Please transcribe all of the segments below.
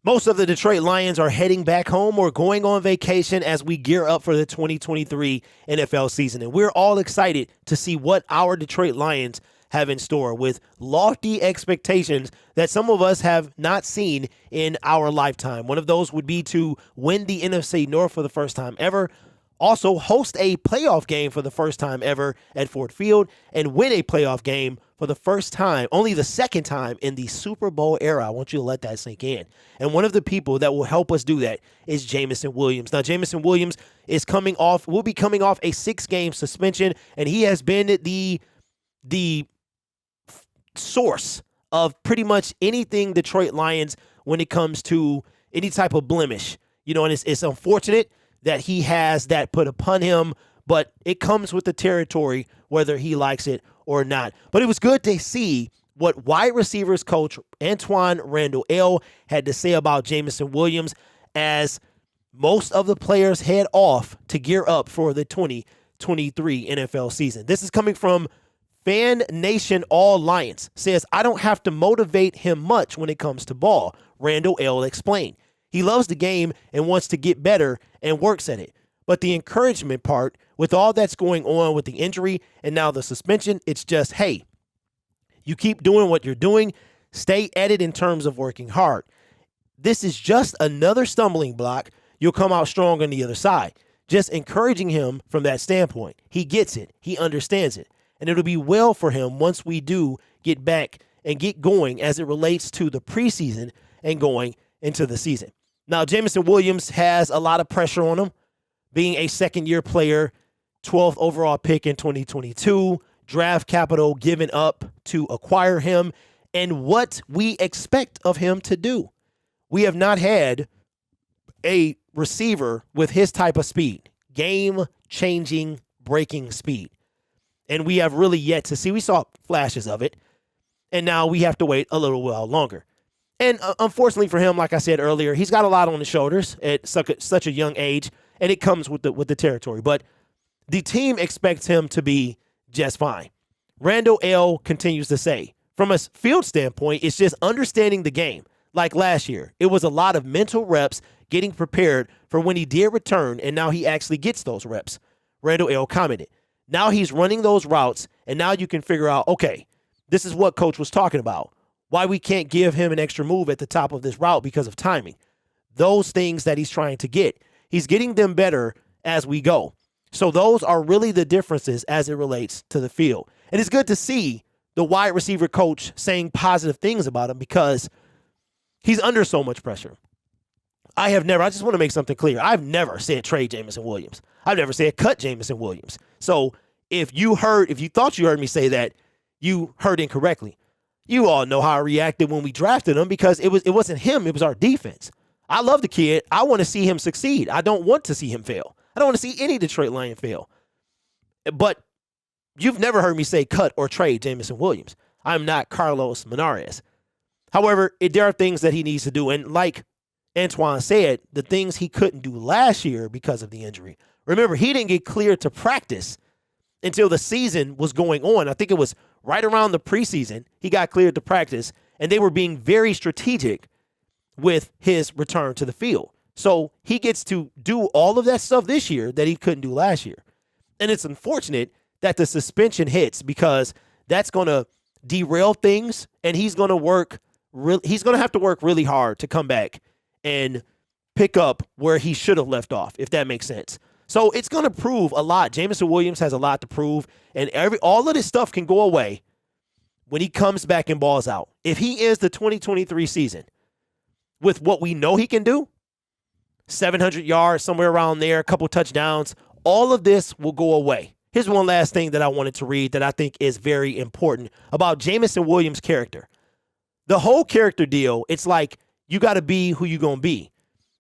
Most of the Detroit Lions are heading back home or going on vacation as we gear up for the 2023 NFL season. And we're all excited to see what our Detroit Lions have in store with lofty expectations that some of us have not seen in our lifetime. One of those would be to win the NFC North for the first time ever, also host a playoff game for the first time ever at Ford Field, and win a playoff game for the first time, only the second time in the Super Bowl era. I want you to let that sink in. And one of the people that will help us do that is Jameson Williams. Now, Jameson Williams will be coming off a 6-game suspension, and he has been the source of pretty much anything Detroit Lions when it comes to any type of blemish. You know, and it's unfortunate that he has that put upon him, but it comes with the territory, whether he likes it or not. But it was good to see what wide receivers coach Antwaan Randle had to say about Jameson Williams as most of the players head off to gear up for the 2023 NFL season. This is coming from Fan Nation All Lions. Says, I don't have to motivate him much when it comes to ball, Randle explained. He loves the game and wants to get better and works at it. But the encouragement part, with all that's going on with the injury and now the suspension, it's just, hey, you keep doing what you're doing. Stay at it in terms of working hard. This is just another stumbling block. You'll come out strong on the other side. Just encouraging him from that standpoint. He gets it. He understands it. And it'll be well for him once we do get back and get going as it relates to the preseason and going into the season. Now, Jameson Williams has a lot of pressure on him, being a second-year player, 12th overall pick in 2022, draft capital given up to acquire him, and what we expect of him to do. We have not had a receiver with his type of speed, game-changing, breaking speed. And we have really yet to see. We saw flashes of it, and now we have to wait a little while longer. And unfortunately for him, like I said earlier, he's got a lot on his shoulders at such a young age, and it comes with the territory. But the team expects him to be just fine. Randle continues to say, from a field standpoint, it's just understanding the game. Like last year, it was a lot of mental reps getting prepared for when he did return, and now he actually gets those reps. Randle commented. Now he's running those routes, and now you can figure out, okay, this is what coach was talking about. Why we can't give him an extra move at the top of this route because of timing. Those things that he's trying to get. He's getting them better as we go. So those are really the differences as it relates to the field. And it's good to see the wide receiver coach saying positive things about him because he's under so much pressure. I just want to make something clear. I've never said trade Jameson Williams. I've never said cut Jameson Williams. So if you thought you heard me say that, you heard incorrectly. You all know how I reacted when we drafted him because it wasn't him, it was our defense. I love the kid. I want to see him succeed. I don't want to see him fail. I don't want to see any Detroit Lion fail. But you've never heard me say cut or trade Jameson Williams. I'm not Carlos Monarez. However, there are things that he needs to do. And like Antwaan said, the things he couldn't do last year because of the injury. Remember, he didn't get cleared to practice until the season was going on. I think it was right around the preseason, he got cleared to practice, and they were being very strategic with his return to the field. So he gets to do all of that stuff this year that he couldn't do last year. And it's unfortunate that the suspension hits because that's going to derail things, and he's going to have to work really hard to come back and pick up where he should have left off, if that makes sense. So it's going to prove a lot. Jameson Williams has a lot to prove, and all of this stuff can go away when he comes back and balls out. If he is the 2023 season with what we know he can do, 700 yards, somewhere around there, a couple touchdowns, all of this will go away. Here's one last thing that I wanted to read that I think is very important about Jameson Williams' character. The whole character deal, it's like you got to be who you're going to be.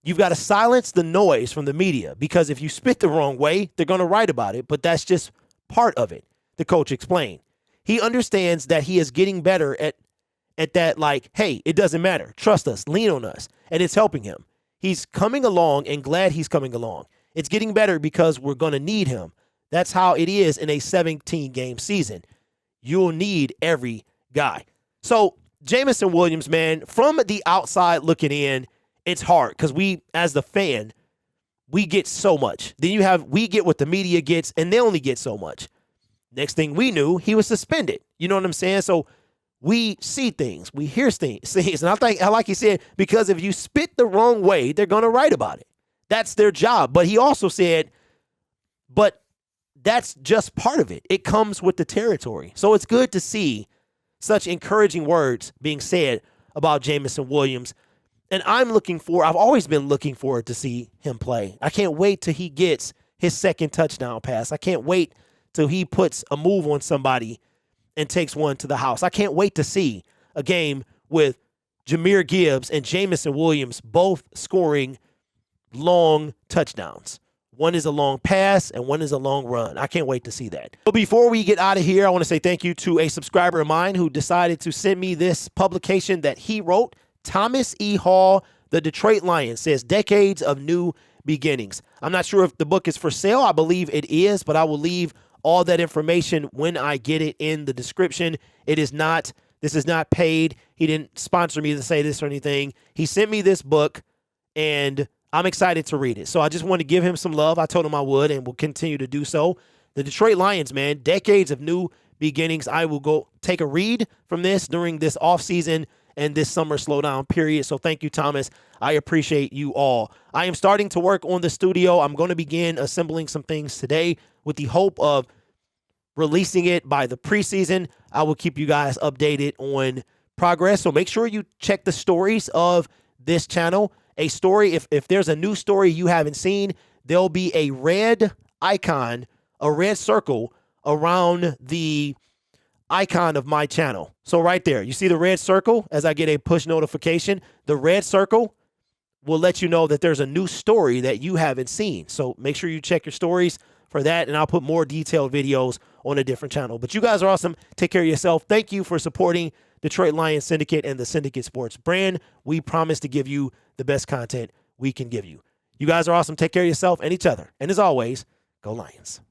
You've got to silence the noise from the media because if you spit the wrong way, they're going to write about it, but that's just part of it, the coach explained. He understands that he is getting better at that, like, hey, it doesn't matter. Trust us. Lean on us. And it's helping him. He's coming along and glad he's coming along. It's getting better because we're going to need him. That's how it is in a 17-game season. You'll need every guy. So Jameson Williams, man, from the outside looking in, it's hard because we, as the fan, we get so much. Then we get what the media gets, and they only get so much. Next thing we knew, he was suspended. You know what I'm saying? So we see things, we hear things. And I think, like he said, because if you spit the wrong way, they're going to write about it. That's their job. But he also said, but that's just part of it. It comes with the territory. So it's good to see such encouraging words being said about Jameson Williams. And I've always been looking forward to see him play. I can't wait till he gets his second touchdown pass. I can't wait till he puts a move on somebody and takes one to the house. I can't wait to see a game with Jahmyr Gibbs and Jameson Williams both scoring long touchdowns. One is a long pass and one is a long run. I can't wait to see that. But before we get out of here, I want to say thank you to a subscriber of mine who decided to send me this publication that he wrote. Thomas E. Hall, The Detroit Lions, says Decades of New Beginnings. I'm not sure if the book is for sale. I believe it is, but I will leave all that information when I get it in the description. This is not paid. He didn't sponsor me to say this or anything. He sent me this book, and I'm excited to read it. So I just want to give him some love. I told him I would and will continue to do so. The Detroit Lions, man, Decades of New Beginnings. I will go take a read from this during this offseason and this summer slowdown period. So thank you, Thomas. I appreciate you all. I am starting to work on the studio. I'm going to begin assembling some things today with the hope of releasing it by the preseason. I will keep you guys updated on progress. So make sure you check the stories of this channel. A story, if there's a new story you haven't seen, there'll be a red icon, a red circle around the icon of my channel. So right there, you see the red circle as I get a push notification. The red circle will let you know that there's a new story that you haven't seen. So make sure you check your stories for that, and I'll put more detailed videos on a different channel. But you guys are awesome. Take care of yourself. Thank you for supporting Detroit Lions Syndicate and the Syndicate Sports brand. We promise to give you the best content we can give you. You guys are awesome. Take care of yourself and each other. And as always, go Lions.